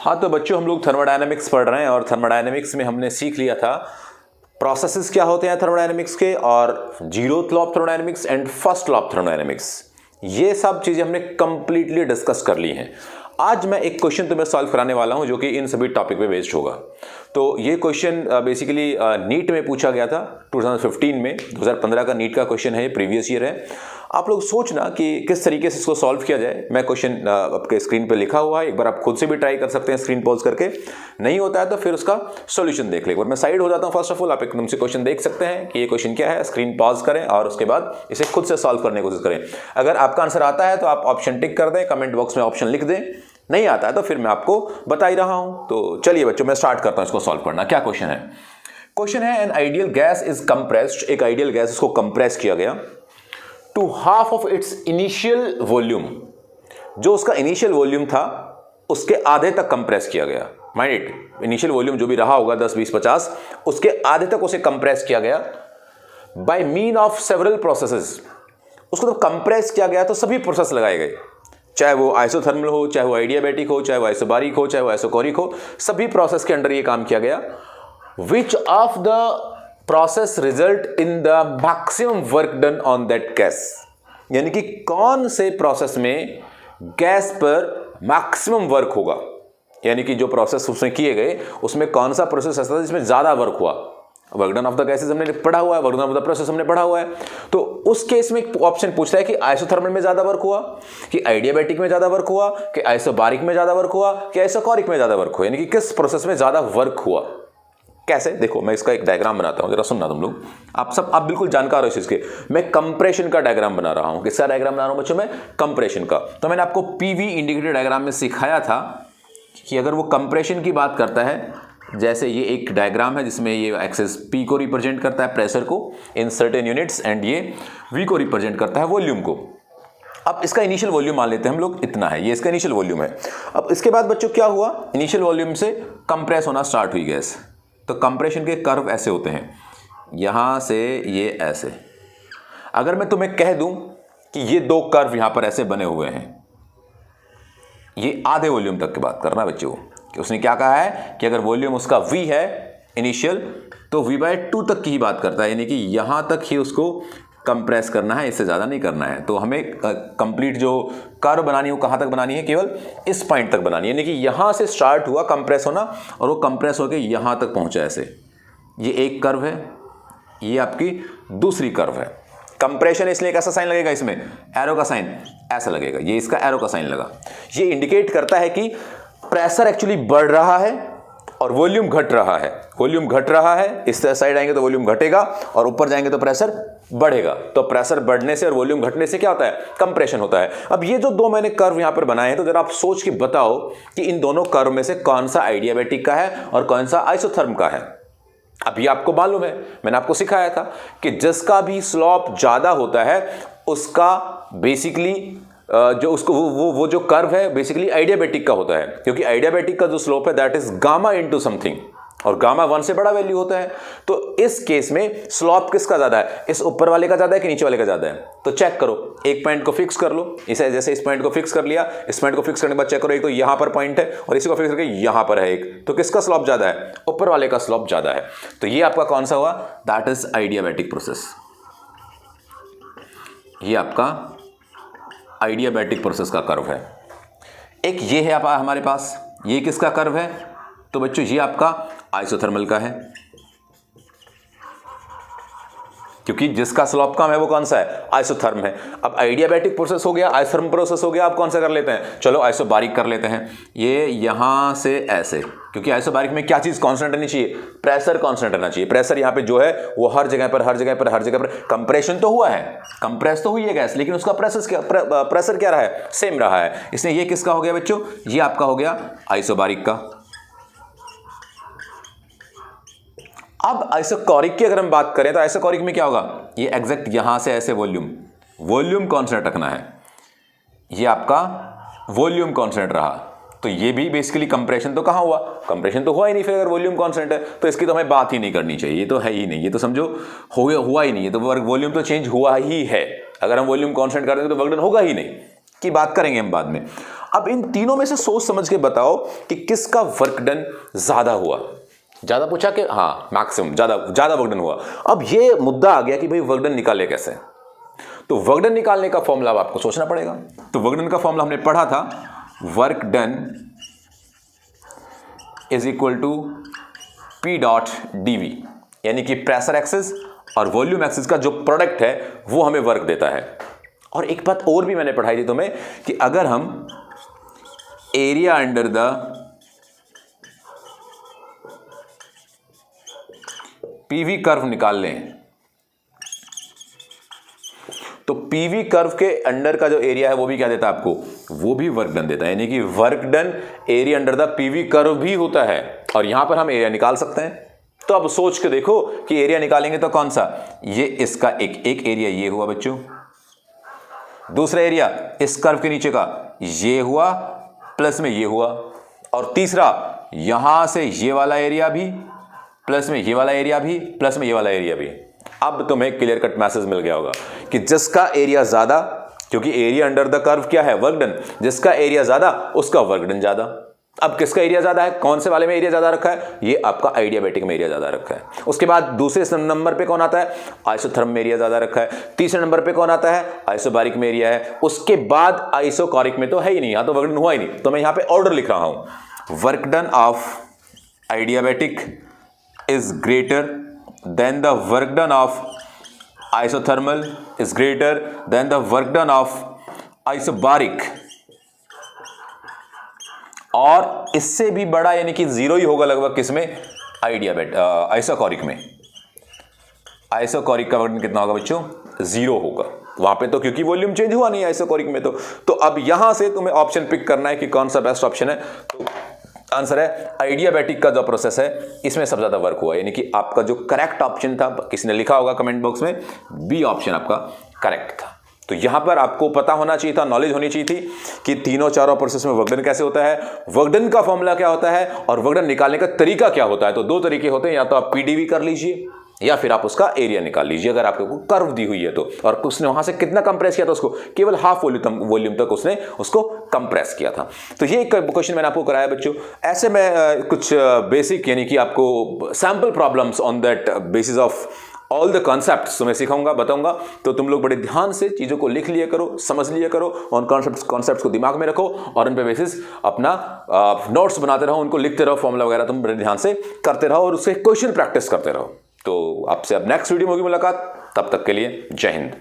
हाँ तो बच्चों, हम लोग थर्मोडायनेमिक्स पढ़ रहे हैं और थर्मोडायनेमिक्स में हमने सीख लिया था प्रोसेसेस क्या होते हैं थर्मोडायनेमिक्स के, और zeroth law of thermodynamics and first law of thermodynamics. ये सब चीजें हमने कंप्लीटली डिस्कस कर ली हैं। आज मैं एक क्वेश्चन तुम्हें सॉल्व कराने वाला हूं जो कि इन सभी टॉपिक पे बेस्ड होगा। तो ये क्वेश्चन बेसिकली नीट में पूछा गया था 2015 में। 2015 का नीट का क्वेश्चन है, ये प्रीवियस ईयर है। आप लोग सोचना कि किस तरीके से इसको सॉल्व किया जाए। मैं क्वेश्चन आपके स्क्रीन पे लिखा हुआ है, एक बार आप खुद से भी ट्राई कर सकते हैं स्क्रीन पॉज करके। नहीं होता है तो फिर उसका सॉल्यूशन देख ले। एक बार मैं साइड हो जाता हूं। फर्स्ट ऑफ ऑल आप एकदम से क्वेश्चन देख सकते हैं कि ये क्वेश्चन क्या है, स्क्रीन पॉज करें और उसके बाद इसे खुद से सॉल्व करने की कोशिश करें। अगर आपका आंसर आता है तो आप ऑप्शन टिक कर दें, कमेंट बॉक्स में ऑप्शन लिख दें। नहीं आता है तो फिर मैं आपको बता ही रहा हूं। तो चलिए बच्चों, मैं स्टार्ट करता हूं इसको सॉल्व करना। क्या क्वेश्चन है? क्वेश्चन है an ideal gas is compressed. एक आइडियल गैस इसको कंप्रेस किया गया to half of its initial volume. जो उसका इनिशियल वॉल्यूम था उसके आधे तक कंप्रेस किया गया। माइंड इट, इनिशियल वॉल्यूम जो भी रहा होगा 10, 20, 50, उसके आधे तक उसे कंप्रेस किया गया by mean of several processes. उसको तो कंप्रेस किया गया तो सभी प्रोसेस लगाए गए, चाहे वो आइसोथर्मल हो, चाहे वो आइडियाबैटिक हो, चाहे वो आइसोबारिक हो, चाहे वो आइसोकोरिक हो, सभी प्रोसेस के अंडर ये काम किया गया। Which of the process result in the maximum work done on that gas. यानी कि कौन से प्रोसेस में गैस पर मैक्सिमम वर्क होगा, यानी कि जो प्रोसेस उसमें किए गए उसमें कौन सा प्रोसेस ऐसा था जिसमें ज्यादा वर्क हुआ। Work done of the gases हमने पढ़ा हुआ है, work done of the process हमने पढ़ा हुआ है। तो उस केस में ऑप्शन पूछता है कि आइसोथर्मल में ज्यादा वर्क हुआ, कि आइडियाबैटिक में ज्यादा वर्क हुआ, कि आइसोबारिक में ज्यादा वर्क हुआ, कि आइसोकोरिक में ज्यादा वर्क हुआ। यानी कि किस प्रोसेस में ज्यादा वर्क हुआ। कैसे? देखो मैं इसका एक डायग्राम बनाता हूं, जरा सुनना तुम लोग। आप बिल्कुल जानकार हो इस चीज के। मैं कंप्रेशन का डायग्राम बना रहा हूं। किसका डायग्राम बना रहा हूं बच्चों? मैं कंप्रेशन का। तो मैंने आपको पीवी इंडिकेटर डायग्राम में सिखाया था कि अगर वो कंप्रेशन की बात करता है, जैसे ये एक डायग्राम है जिसमें ये एक्सेस पी को रिप्रेजेंट करता है प्रेशर को इन सर्टेन यूनिट्स, एंड ये वी को रिप्रेजेंट करता है वॉल्यूम को। अब इसका इनिशियल वॉल्यूम मान लेते हैं हम लोग, इतना है, ये इसका इनिशियल वॉल्यूम है। अब इसके बाद बच्चों क्या हुआ, इनिशियल वॉल्यूम से कंप्रेस होना स्टार्ट हुई गैस। तो कंप्रेशन के कर्व ऐसे होते हैं, यहां से ये ऐसे। अगर मैं तुम्हें कह दूं कि ये दो कर्व यहां पर ऐसे बने हुए हैं, ये आधे वॉल्यूम तक की बात करना बच्चों, कि उसने क्या कहा है कि अगर वॉल्यूम उसका v है इनिशियल, तो v/2 तक की ही बात करता है। यानी कि यहां तक ही उसको कंप्रेस करना है, इससे ज्यादा नहीं करना है। तो हमें कंप्लीट जो कर्व बनानी है वो कहां तक बनानी है? केवल इस पॉइंट तक बनानी है। यानी कि यहां से स्टार्ट हुआ कंप्रेस होना और वो कंप्रेस होकर यहां तक पहुंचा ऐसे। ये एक कर्व है, ये आपकी दूसरी कर्व है। कंप्रेशन इसलिए कैसा साइन लगेगा इसमें? एरो का साइन ऐसा लगेगा, ये इसका एरो का साइन लगा। ये इंडिकेट करता है कि प्रेशर एक्चुअली बढ़ रहा है और वॉल्यूम घट रहा है। वॉल्यूम घट रहा है, इस साइड आएंगे तो वॉल्यूम घटेगा और ऊपर जाएंगे तो प्रेशर बढ़ेगा। तो प्रेशर बढ़ने से और वॉल्यूम घटने से क्या होता है? कंप्रेशन होता है। अब ये जो दो मैंने कर्व यहां पर बनाए हैं, तो जरा आप सोच के बताओ कि इन दोनों कर्व में से कौन सा आइडियाबैटिक का है और कौन सा आइसोथर्म का है। अभी आपको मालूम है, मैंने आपको सिखाया था कि जिसका भी स्लोप ज्यादा होता है उसका बेसिकली जो उसको वो जो कर्व है बेसिकली आइडियाबैटिक का होता है, क्योंकि आइडियाबैटिक का जो स्लोप है that is gamma into something, और गामा 1 से बड़ा वैल्यू होता है। तो इस केस में स्लोप किसका ज्यादा है? इस ऊपर वाले का ज्यादा है कि नीचे वाले का ज्यादा है? तो चेक करो, एक पॉइंट को फिक्स कर लो। इसे जैसे इस पॉइंट को फिक्स कर लिया, इस पॉइंट को फिक्स करने के बाद चेक करो, एक तो यहां पर पॉइंट है और इसी को फिक्स करके यहां पर है एक, तो किसका स्लोप ज्यादा है? ऊपर वाले का स्लोप ज्यादा है। तो ये आपका कौन सा हुआ? That is adiabatic process. ये आपका आइडियाबैटिक प्रोसेस का कर्व है। एक ये है हमारे पास, ये किसका कर्व है? तो बच्चों ये आपका आइसोथर्मल का है, क्योंकि जिसका स्लोप कम है वो कौन सा है? आइसोथर्म है। अब आइडियाबैटिक प्रोसेस हो गया, आइसोथर्म प्रोसेस हो गया, आप कौन सा कर लेते हैं? चलो आइसोबारिक कर लेते हैं। ये यहां से ऐसे, क्योंकि आइसोबारिक में क्या चीज कांस्टेंट रहनी चाहिए? प्रेशर कांस्टेंट रहना चाहिए। प्रेशर यहां पे जो है वो हर जगह पर कंप्रेशन तो हुआ है, कंप्रेस तो हुई है गैस, लेकिन उसका प्रेशर क्या रहा है? सेम रहा है। इसलिए ये किसका हो गया बच्चों? ये आपका हो गया आइसोबारिक का। अब आइसोकोरिक की अगर हम बात करें तो आइसोकोरिक में क्या होगा? ये एग्जैक्ट यहां से ऐसे वॉल्यूम कांस्टेंट रखना है। ये आपका वॉल्यूम कांस्टेंट रहा, तो ये भी बेसिकली कंप्रेशन तो कहां हुआ? कंप्रेशन तो हुआ ही नहीं। फिर अगर वॉल्यूम कांस्टेंट है तो इसकी तो हमें बात ही नहीं करनी चाहिए, ये तो है ही नहीं, ये तो समझो हुआ ही नहीं है। तो वॉल्यूम तो चेंज हुआ ही है। अगर हम वॉल्यूम कांस्टेंट कर देंगे तो वर्क डन होगा ही नहीं, की बात करेंगे हम बाद में। अब इन तीनों में से सोच समझ के बताओ कि किसका वर्क डन ज्यादा हुआ। ज्यादा पूछा कि हाँ मैक्सिमम, ज्यादा वर्क डन हुआ। अब ये मुद्दा आ गया कि भाई वर्क डन निकाले कैसे। तो वर्क डन निकालने का फॉर्मूला अब आपको सोचना पड़ेगा। तो वर्क डन का फॉर्मूला हमने पढ़ा था, work done is equal to P dot dV, यानी कि प्रेशर एक्सिस और वॉल्यूम एक्सिस का जो प्रोडक्ट है वो हमें वर्क देता है। और एक बात और भी मैंने पढ़ाई थी तुम्हें कि अगर हम area under the PV curve निकाल लें तो पीवी कर्व के अंडर का जो एरिया है वो भी क्या देता है आपको, वो भी वर्क डन देता है। यानी कि work done area under the PV curve भी होता है और यहां पर हम एरिया निकाल सकते हैं। तो अब सोच के देखो कि एरिया निकालेंगे तो कौन सा, ये इसका एक एरिया ये हुआ बच्चों, दूसरा एरिया इस कर्व के नीचे का ये हुआ, प्लस में ये हुआ, और तीसरा यहां से ये वाला एरिया भी, प्लस में ये वाला एरिया भी, प्लस में ये वाला एरिया भी। अब तुम्हें क्लियर कट मैसेज मिल गया होगा कि जिसका एरिया ज्यादा, क्योंकि एरिया अंडर द कर्व क्या है, वर्क डन, जिसका एरिया ज्यादा उसका वर्क डन ज्यादा। अब किसका एरिया ज्यादा है, कौन से वाले में एरिया ज्यादा रखा है, ये आपका आइडियाबैटिक में एरिया ज्यादा रखा है। उसके बाद दूसरे नंबर पे कौन आता है, आइसोथर्म में एरिया ज्यादा रखा है। तीसरे नंबर पे कौन आता है, आइसोबारिक में एरिया है। उसके बाद आइसोकोरिक में तो है ही नहीं, यहां तो वर्क डन हुआ ही नहीं, तो मैं यहां पे ऑर्डर लिख रहा हूं, work done of adiabatic is greater than the work done of isothermal is greater than the work done of isobaric, और इससे भी बड़ा यानी कि जीरो ही होगा लगभग किसमें, आइसोकोरिक में। आइसोकोरिक का वर्क डन कितना होगा बच्चों, जीरो होगा वहां पे, तो क्योंकि वॉल्यूम चेंज हुआ नहीं आइसोकोरिक में। तो अब यहां से तुम्हें ऑप्शन पिक करना है कि कौन सा बेस्ट ऑप्शन है। तो आंसर है आइडियाबैटिक का जो प्रोसेस है इसमें सबसे ज्यादा वर्क हुआ, यानी कि आपका जो करेक्ट ऑप्शन था, किसी ने लिखा होगा कमेंट बॉक्स में, बी ऑप्शन आपका करेक्ट था। तो यहां पर आपको पता होना चाहिए था, नॉलेज होनी चाहिए थी कि तीनों चारों प्रोसेस में वर्क डन कैसे होता है, वर्क डन का फॉर्मूला क्या होता है और वर्क डन निकालने का तरीका क्या होता है। तो दो तरीके होते हैं, या तो आप पीडीवी कर लीजिए या फिर आप उसका एरिया निकाल लीजिए अगर आपको कर्व दी हुई है तो। और उसने वहां से कितना कंप्रेस किया था उसको, केवल हाफ वॉल्यूम तक उसने उसको कंप्रेस किया था। तो ये एक क्वेश्चन मैंने आपको कराया बच्चों। ऐसे मैं कुछ बेसिक यानी कि आपको sample problems on that basis of all the concepts मैं सिखाऊंगा, बताऊंगा। तो तुम लोग बड़े ध्यान से चीज़ों को लिख लिया करो, समझ लिया करो, और कॉन्सेप्ट्स को दिमाग में रखो और उन पे बेसिस अपना नोट्स बनाते रहो, उनको लिखते रहो, फॉर्मूला वगैरह तुम बड़े ध्यान से करते रहो और उससे क्वेश्चन प्रैक्टिस करते रहो। तो आपसे अब नेक्स्ट वीडियो में होगी मुलाकात, तब तक के लिए जय हिंद।